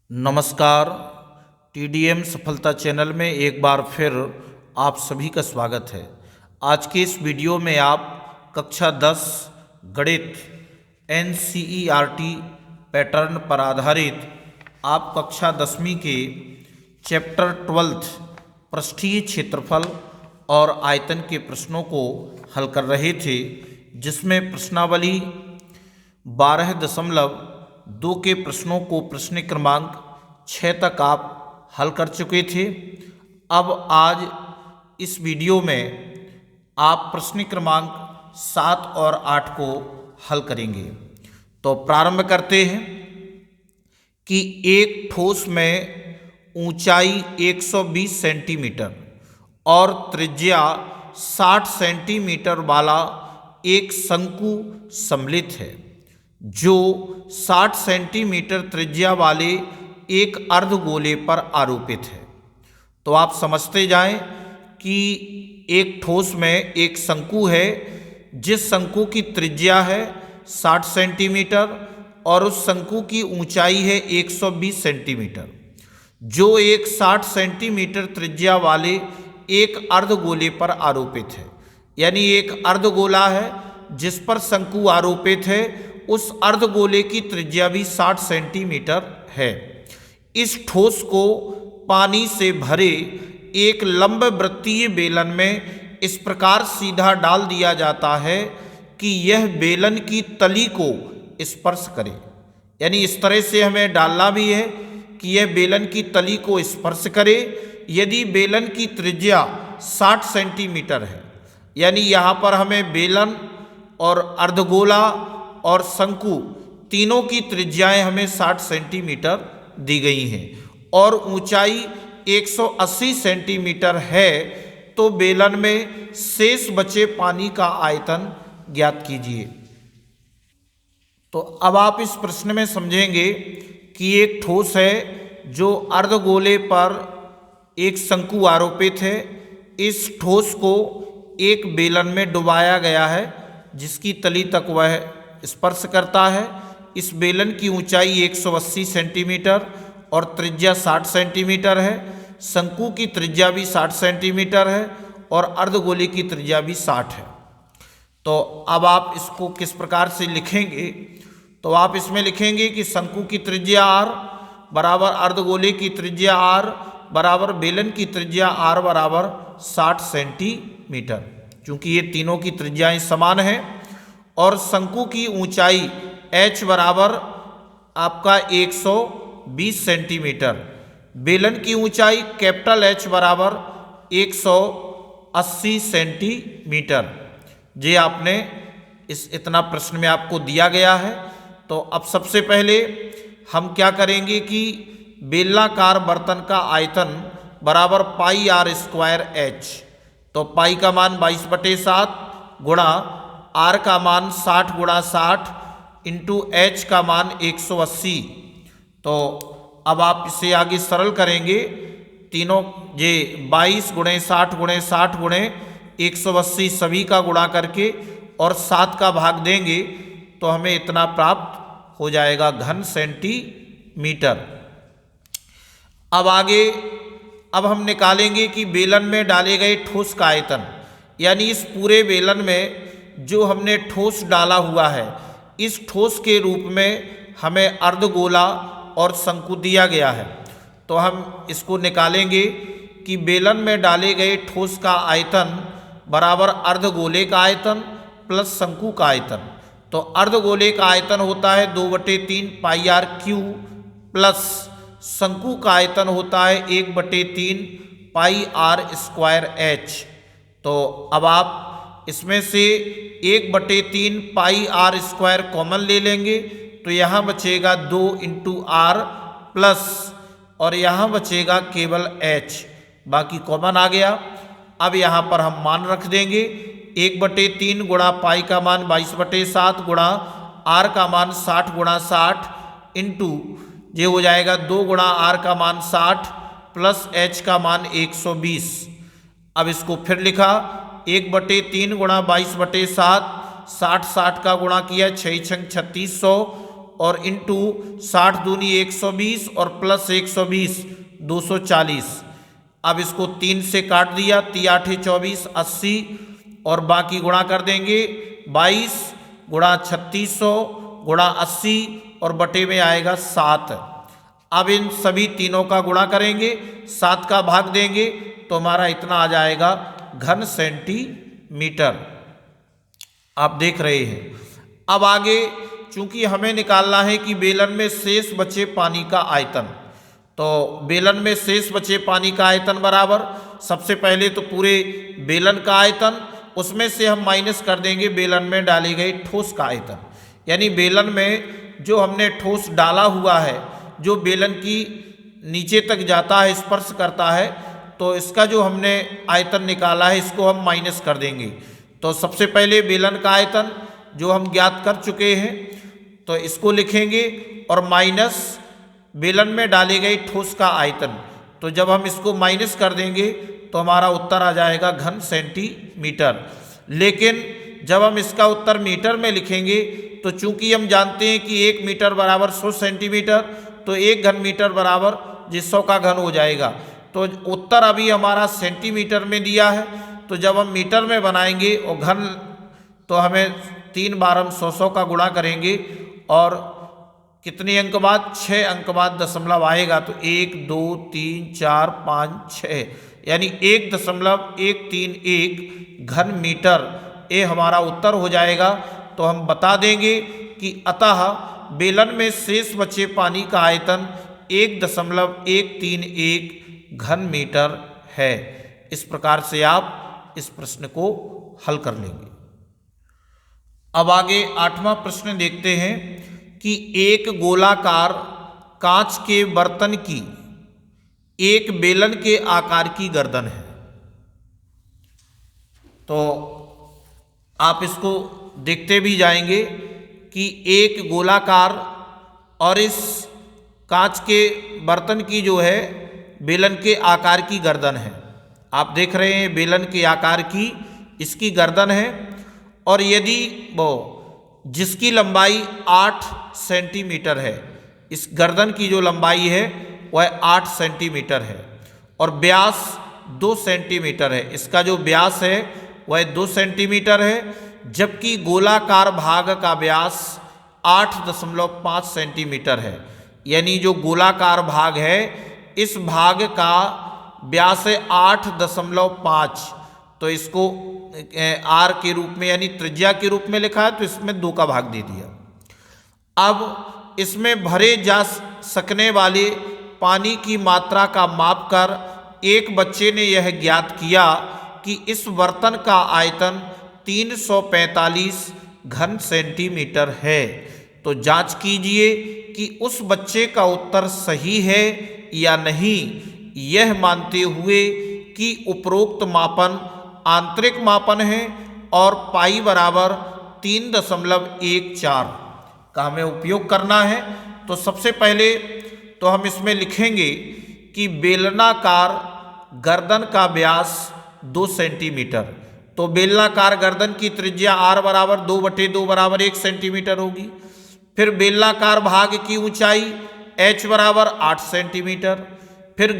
नमस्कार। टीडीएम सफलता चैनल में एक बार फिर आप सभी का स्वागत है। आज के इस वीडियो में आप कक्षा 10 गणित एनसीईआरटी पैटर्न पर आधारित आप कक्षा 10वीं के चैप्टर 12 पृष्ठीय क्षेत्रफल और आयतन के प्रश्नों को हल कर रहे थे, जिसमें प्रश्नावली 12.2 के प्रश्नों को प्रश्न क्रमांक 6 तक आप हल कर चुके थे। अब आज इस वीडियो में आप प्रश्न क्रमांक 7 और 8 को हल करेंगे। तो प्रारंभ करते हैं कि एक ठोस में ऊंचाई 120 सेंटीमीटर और त्रिज्या 60 सेंटीमीटर वाला एक शंकु सम्मिलित है, जो 60 सेंटीमीटर त्रिज्या वाले एक अर्धगोले पर आरोपित है। तो आप समझते जाएं कि एक ठोस में एक शंकु है, जिस शंकु की त्रिज्या है 60 सेंटीमीटर और उस शंकु की ऊंचाई है 120 सेंटीमीटर, जो एक 60 सेंटीमीटर त्रिज्या वाले एक अर्धगोले पर आरोपित है। यानी एक अर्धगोला है जिस पर शंकु आरोपित है, उस अर्धगोले की त्रिज्या भी 60 सेंटीमीटर है। इस ठोस को पानी से भरे एक लंबवृत्तीय बेलन में इस प्रकार सीधा डाल दिया जाता है कि यह बेलन की तली को स्पर्श करे। यानी इस तरह से हमें डालना भी है कि यह बेलन की तली को स्पर्श करे। यदि बेलन की त्रिज्या 60 सेंटीमीटर है, यानी यहाँ पर हमें बेलन और अर्धगोला और शंकु तीनों की त्रिज्याएं हमें 60 सेंटीमीटर दी गई हैं और ऊंचाई 180 सेंटीमीटर है, तो बेलन में शेष बचे पानी का आयतन ज्ञात कीजिए। तो अब आप इस प्रश्न में समझेंगे कि एक ठोस है जो अर्धगोले पर एक शंकु आरोपित है। इस ठोस को एक बेलन में डुबाया गया है, जिसकी तली तक वह स्पर्श करता है। इस बेलन की ऊंचाई 180 सेंटीमीटर और त्रिज्या 60 सेंटीमीटर है। शंकु की त्रिज्या भी 60 सेंटीमीटर है और अर्धगोले की त्रिज्या भी 60 है। तो अब आप इसको किस प्रकार से लिखेंगे? तो आप इसमें लिखेंगे कि शंकु की त्रिज्या r बराबर अर्धगोले की त्रिज्या r बराबर बेलन की त्रिज्या r बराबर 60 सेंटीमीटर, क्योंकि ये तीनों की त्रिज्याएं समान हैं। और शंकु की ऊंचाई h बराबर आपका 120 सेंटीमीटर, बेलन की ऊंचाई कैपिटल H बराबर 180 सेंटीमीटर। ये आपने इतना प्रश्न में आपको दिया गया है। तो अब सबसे पहले हम क्या करेंगे कि बेलनाकार बर्तन का आयतन बराबर पाई आर स्क्वायर H। तो पाई का मान 22/7 गुणा आर का मान 60 गुणा 60 इंटू H का मान 180। तो अब आप इसे आगे सरल करेंगे। तीनों ये 22 गुणे 60 गुणे 60 गुणे 180 सभी का गुणा करके और 7 का भाग देंगे तो हमें इतना प्राप्त हो जाएगा घन सेंटीमीटर। अब आगे हम निकालेंगे कि बेलन में डाले गए ठोस का आयतन, यानी इस पूरे बेलन में जो हमने ठोस डाला हुआ है, इस ठोस के रूप में हमें अर्धगोला और शंकु दिया गया है। तो हम इसको निकालेंगे कि बेलन में डाले गए ठोस का आयतन बराबर अर्धगोले का आयतन प्लस शंकु का आयतन। तो अर्धगोले का आयतन होता है 2/3 पाई आर क्यू प्लस शंकु का आयतन होता है 1/3 पाई आर स्क्वायर H। तो अब आप इसमें से 1/3 पाई आर स्क्वायर कॉमन ले लेंगे, तो यहाँ बचेगा 2 इंटू आर प्लस और यहाँ बचेगा केवल H, बाकी कॉमन आ गया। अब यहाँ पर हम मान रख देंगे 1/3 गुणा पाई का मान 22/7 गुणा आर का मान 60 गुणा 60 इंटू ये हो जाएगा 2 गुणा आर का मान 60 प्लस H का मान 120। अब इसको फिर लिखा 1/3 गुणा 22/7 60 60 का गुणा किया 6 6 3600 और इंटू 60 दूनी 120 और प्लस 120 240। अब इसको 3 से काट दिया, 3 8 24 80 और बाकी गुणा कर देंगे 22 गुणा 3600 गुणा 80 और बटे में आएगा 7। अब इन सभी तीनों का गुणा करेंगे, 7 का भाग देंगे तो हमारा इतना आ जाएगा घन सेंटीमीटर। आप देख रहे हैं। अब आगे चूंकि हमें निकालना है कि बेलन में शेष बचे पानी का आयतन, तो बेलन में शेष बचे पानी का आयतन बराबर सबसे पहले तो पूरे बेलन का आयतन, उसमें से हम माइनस कर देंगे बेलन में डाली गई ठोस का आयतन। यानी बेलन में जो हमने ठोस डाला हुआ है, जो बेलन की नीचे तक जाता है, स्पर्श करता है, तो इसका जो हमने आयतन निकाला है इसको हम माइनस कर देंगे। तो सबसे पहले बेलन का आयतन जो हम ज्ञात कर चुके हैं तो इसको लिखेंगे और माइनस बेलन में डाली गई ठोस का आयतन। तो जब हम इसको माइनस कर देंगे तो हमारा उत्तर आ जाएगा घन सेंटीमीटर। लेकिन जब हम इसका उत्तर मीटर में लिखेंगे तो चूंकि हम जानते हैं कि 1 मीटर बराबर 100 सेंटीमीटर, तो 1 घन मीटर बराबर 100 का घन हो जाएगा। तो उत्तर अभी हमारा सेंटीमीटर में दिया है, तो जब हम मीटर में बनाएंगे और घन, तो हमें 3 बार हम 100 का गुणा करेंगे और कितने अंक बाद 6 अंक बाद दशमलव आएगा, तो 1 2 3 4 5 6 यानी 1.131 घन मीटर ये हमारा उत्तर हो जाएगा। तो हम बता देंगे कि अतः बेलन में शेष बचे पानी का आयतन 1.131 घन मीटर है। इस प्रकार से आप इस प्रश्न को हल कर लेंगे। अब आगे 8वां प्रश्न देखते हैं कि एक गोलाकार कांच के बर्तन की एक बेलन के आकार की गर्दन है। तो आप इसको देखते भी जाएंगे कि एक गोलाकार और इस कांच के बर्तन की जो है बेलन के आकार की गर्दन है। आप देख रहे हैं बेलन के आकार की इसकी गर्दन है, और यदि वो जिसकी लंबाई 8 सेंटीमीटर है, इस गर्दन की जो लंबाई है वह 8 सेंटीमीटर है और व्यास 2 सेंटीमीटर है। इसका जो व्यास है वह 2 सेंटीमीटर है, जबकि गोलाकार भाग का व्यास 8.5 सेंटीमीटर है। यानी जो गोलाकार भाग है इस भाग का व्यास है 8.5, तो इसको आर के रूप में यानी त्रिज्या के रूप में लिखा है, तो इसमें 2 का भाग दे दिया। अब इसमें भरे जा सकने वाले पानी की मात्रा का माप कर एक बच्चे ने यह ज्ञात किया कि इस बर्तन का आयतन 345 घन सेंटीमीटर है। तो जांच कीजिए कि उस बच्चे का उत्तर सही है या नहीं, यह मानते हुए कि उपरोक्त मापन आंतरिक मापन है और पाई बराबर 3.14 का हमें उपयोग करना है। तो सबसे पहले तो हम इसमें लिखेंगे कि बेलनाकार गर्दन का व्यास 2 सेंटीमीटर, तो बेलनाकार गर्दन की त्रिज्या r बराबर 2/2 बराबर 1 सेंटीमीटर होगी। फिर बेलनाकार भाग की ऊंचाई h बराबर 8 सेंटीमीटर। फिर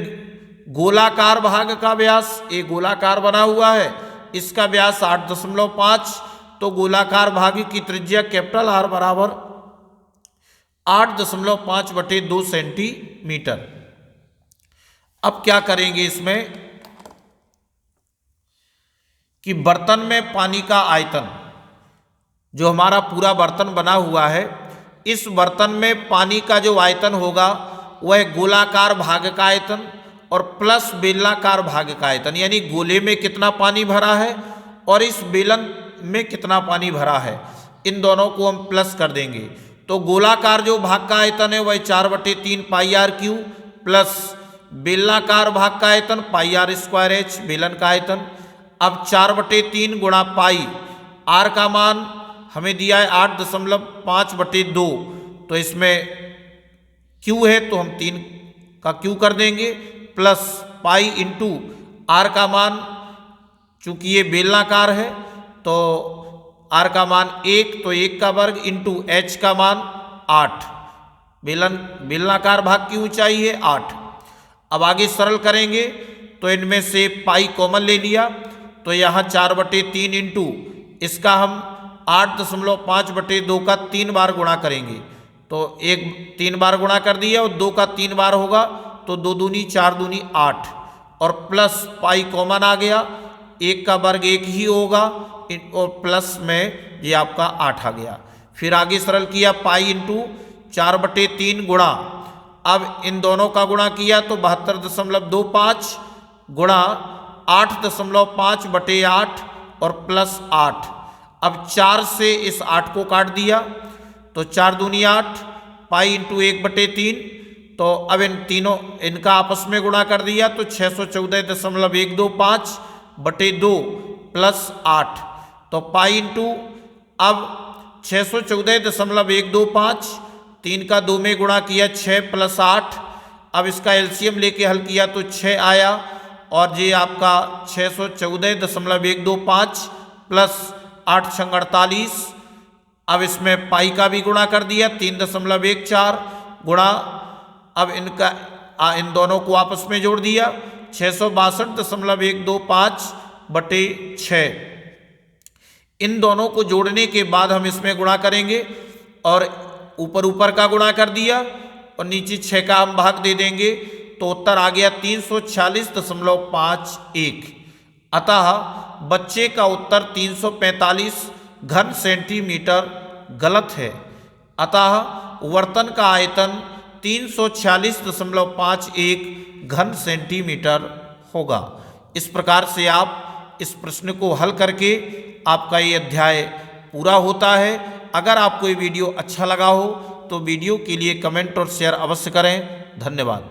गोलाकार भाग का व्यास, एक गोलाकार बना हुआ है, इसका व्यास 8.5, तो गोलाकार भाग की त्रिज्या कैपिटल R बराबर 8.5/2 सेंटीमीटर। अब क्या करेंगे इसमें कि बर्तन में पानी का आयतन, जो हमारा पूरा बर्तन बना हुआ है, इस बर्तन में पानी का जो आयतन होगा वह गोलाकार भाग का आयतन और प्लस बेलनाकार भाग का आयतन, यानी गोले में कितना पानी भरा है और इस बेलन में कितना पानी भरा है, इन दोनों को हम प्लस कर देंगे। तो गोलाकार जो भाग का आयतन है वह 4/3 पाई आर क्यू प्लस बेलनाकार भाग का आयतन पाई आर स्क्वायर एच बेलन का आयतन। अब 4/3 गुणा पाई, आर का मान हमें दिया है 8.5/2, तो इसमें क्यू है तो हम 3 का क्यू कर देंगे प्लस पाई इंटू आर का मान, चूंकि ये बेलनाकार है तो आर का मान 1, तो 1 का वर्ग इंटू एच का मान 8। बेलनाकार भाग की ऊंचाई है 8। अब आगे सरल करेंगे तो इनमें से पाई कॉमन ले लिया, तो यहाँ 4/3 इंटू इसका हम 8.5/2 का 3 बार गुणा करेंगे, तो 3 बार गुणा कर दिया और 2 का 3 बार होगा, तो 2 दूनी 4 दूनी 8 और प्लस पाई कॉमन आ गया, 1 का वर्ग 1 ही होगा और प्लस में ये आपका 8 आ गया। फिर आगे सरल किया पाई इंटू 4/3 गुणा, अब इन दोनों का गुणा किया तो 72.25 गुणा 8.5/8 और प्लस 8। अब 4 से इस 8 को काट दिया तो 4 दूनी 8 पाई इंटू 1/3, तो अब इनका आपस में गुणा कर दिया तो 614.125/2 प्लस 8, तो पाई इंटू अब 614.125, 3 का 2 में गुणा किया 6 प्लस 8, अब इसका एलसीएम लेके हल किया तो 6 आया और ये आपका 614.125 प्लस 8 छंग 48। अब इसमें पाई का भी गुणा कर दिया 3.14 गुणा, अब इन दोनों को आपस में जोड़ दिया 662.125/6। इन दोनों को जोड़ने के बाद हम इसमें गुणा करेंगे और ऊपर ऊपर का गुणा कर दिया और नीचे 6 का हम भाग दे देंगे, तो उत्तर आ गया 346.51। अतः बच्चे का उत्तर 345 घन सेंटीमीटर गलत है। अतः वर्तन का आयतन 346.51 घन सेंटीमीटर होगा। इस प्रकार से आप इस प्रश्न को हल करके आपका ये अध्याय पूरा होता है। अगर आपको ये वीडियो अच्छा लगा हो तो वीडियो के लिए कमेंट और शेयर अवश्य करें। धन्यवाद।